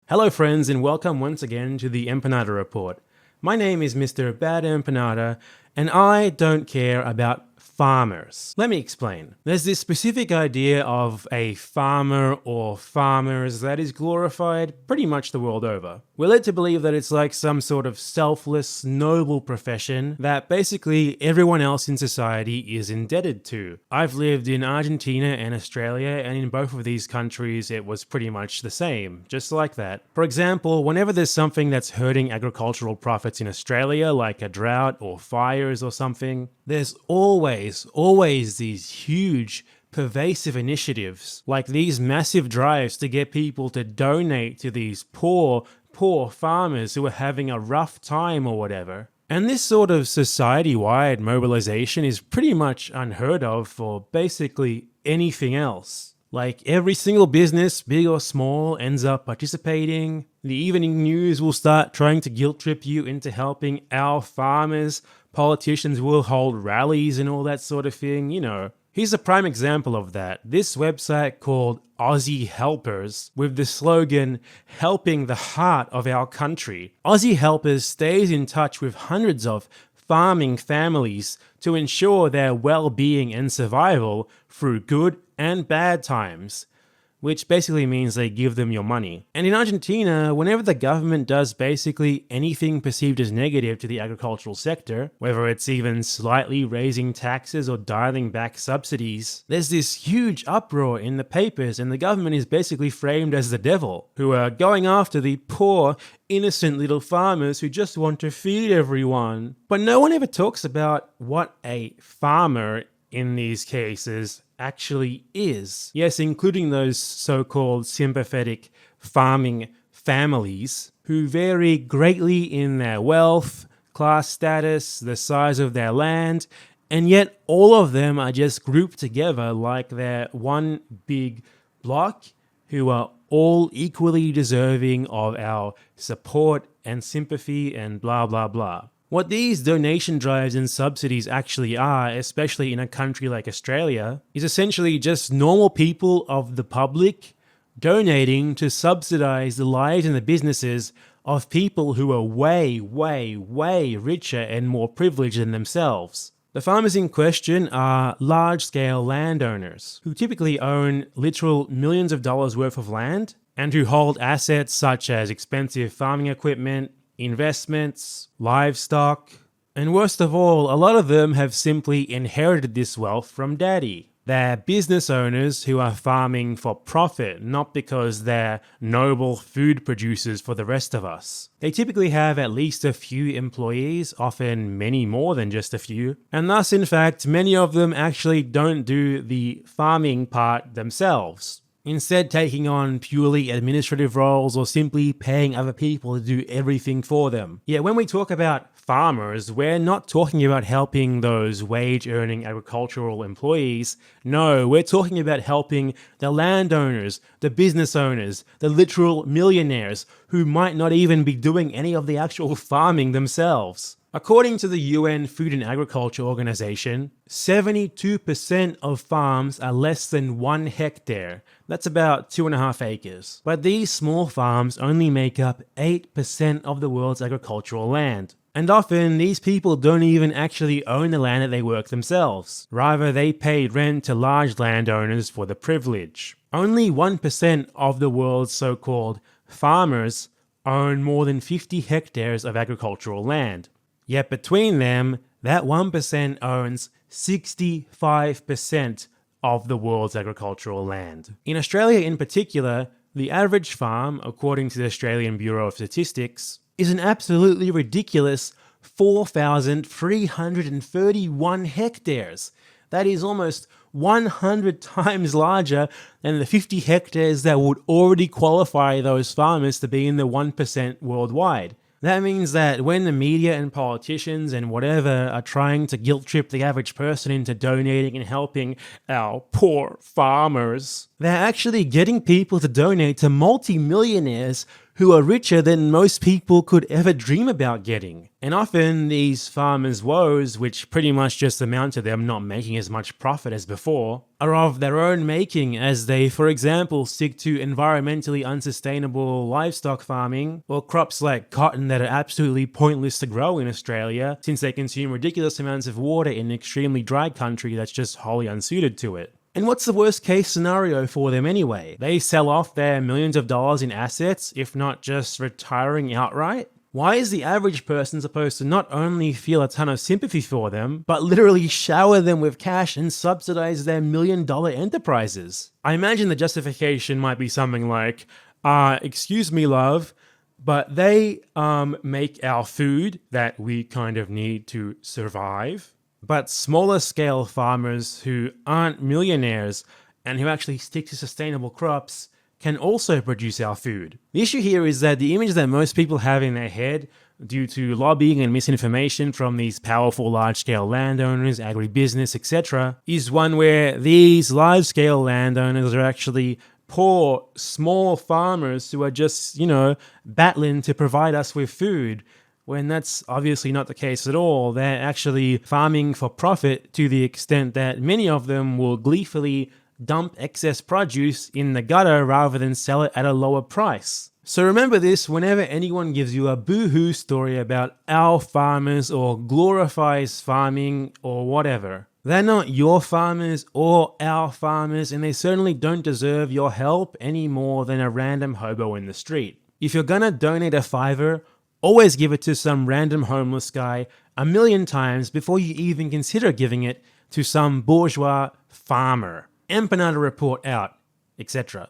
Hello friends and welcome once again to the Empanada Report. My name is Mr. Bad Empanada and I don't care about farmers. Let me explain. There's this specific idea of a farmer or farmers that is glorified pretty much the world over. We're led to believe that it's like some sort of selfless, noble profession that basically everyone else in society is indebted to. I've lived in Argentina and Australia, and in both of these countries it was pretty much the same, just like that. For example, whenever there's something that's hurting agricultural profits in Australia, like a drought or fires or something, there's always these huge, pervasive initiatives, like these massive drives to get people to donate to these poor farmers who are having a rough time or whatever. And this sort of society-wide mobilization is pretty much unheard of for basically anything else. Like every single business, big or small, ends up participating. The evening news will start trying to guilt trip you into helping our farmers. Politicians will hold rallies and all that sort of thing, you know. Here's a prime example of that. This website called Aussie Helpers, with the slogan, helping the heart of our country. Aussie Helpers stays in touch with hundreds of farming families to ensure their well-being and survival through good and bad times, which basically means they give them your money. And in Argentina, whenever the government does basically anything perceived as negative to the agricultural sector, whether it's even slightly raising taxes or dialing back subsidies, there's this huge uproar in the papers, and the government is basically framed as the devil, who are going after the poor, innocent little farmers who just want to feed everyone. But no one ever talks about what a farmer in these cases actually is. Yes, including those so-called sympathetic farming families who vary greatly in their wealth, class status, the size of their land, and yet all of them are just grouped together like they're one big block who are all equally deserving of our support and sympathy and blah blah blah. What these donation drives and subsidies actually are, especially in a country like Australia, is essentially just normal people of the public donating to subsidize the lives and the businesses of people who are way richer and more privileged than themselves. The farmers in question are large-scale landowners who typically own literal millions of dollars worth of land and who hold assets such as expensive farming equipment, investments, livestock, and worst of all, a lot of them have simply inherited this wealth from daddy. They're business owners who are farming for profit, not because they're noble food producers for the rest of us. They typically have at least a few employees, often many more than just a few, and thus in fact many of them actually don't do the farming part themselves, instead taking on purely administrative roles or simply paying other people to do everything for them. Yet when we talk about farmers, we're not talking about helping those wage-earning agricultural employees. No, we're talking about helping the landowners, the business owners, the literal millionaires who might not even be doing any of the actual farming themselves. According to the UN Food and Agriculture Organization, 72% of farms are less than 1 hectare. That's about 2.5 acres. But these small farms only make up 8% of the world's agricultural land. And often, these people don't even actually own the land that they work themselves. Rather, they pay rent to large landowners for the privilege. Only 1% of the world's so-called farmers own more than 50 hectares of agricultural land. Yet between them, that 1% owns 65% of the world's agricultural land. In Australia in particular, the average farm, according to the Australian Bureau of Statistics, is an absolutely ridiculous 4,331 hectares. That is almost 100 times larger than the 50 hectares that would already qualify those farmers to be in the 1% worldwide. That means that when the media and politicians and whatever are trying to guilt trip the average person into donating and helping our poor farmers, they're actually getting people to donate to multi-millionaires who are richer than most people could ever dream about getting. And often these farmers' woes, which pretty much just amount to them not making as much profit as before, are of their own making as they, for example, stick to environmentally unsustainable livestock farming or crops like cotton that are absolutely pointless to grow in Australia since they consume ridiculous amounts of water in an extremely dry country that's just wholly unsuited to it. And what's the worst case scenario for them anyway? They sell off their millions of dollars in assets, if not just retiring outright? Why is the average person supposed to not only feel a ton of sympathy for them, but literally shower them with cash and subsidize their million-dollar enterprises? I imagine the justification might be something like, excuse me, love, but they make our food that we kind of need to survive. But smaller scale farmers who aren't millionaires and who actually stick to sustainable crops can also produce our food. The issue here is that the image that most people have in their head, due to lobbying and misinformation from these powerful large-scale landowners, agribusiness, etc., is one where these large-scale landowners are actually poor, small farmers who are just, battling to provide us with food, when that's obviously not the case at all. They're actually farming for profit to the extent that many of them will gleefully dump excess produce in the gutter rather than sell it at a lower price. So remember this whenever anyone gives you a boo-hoo story about our farmers or glorifies farming or whatever. They're not your farmers or our farmers, and they certainly don't deserve your help any more than a random hobo in the street. If you're gonna donate a $5, always give it to some random homeless guy 1,000,000 times before you even consider giving it to some bourgeois farmer. Empanada Report out, etc.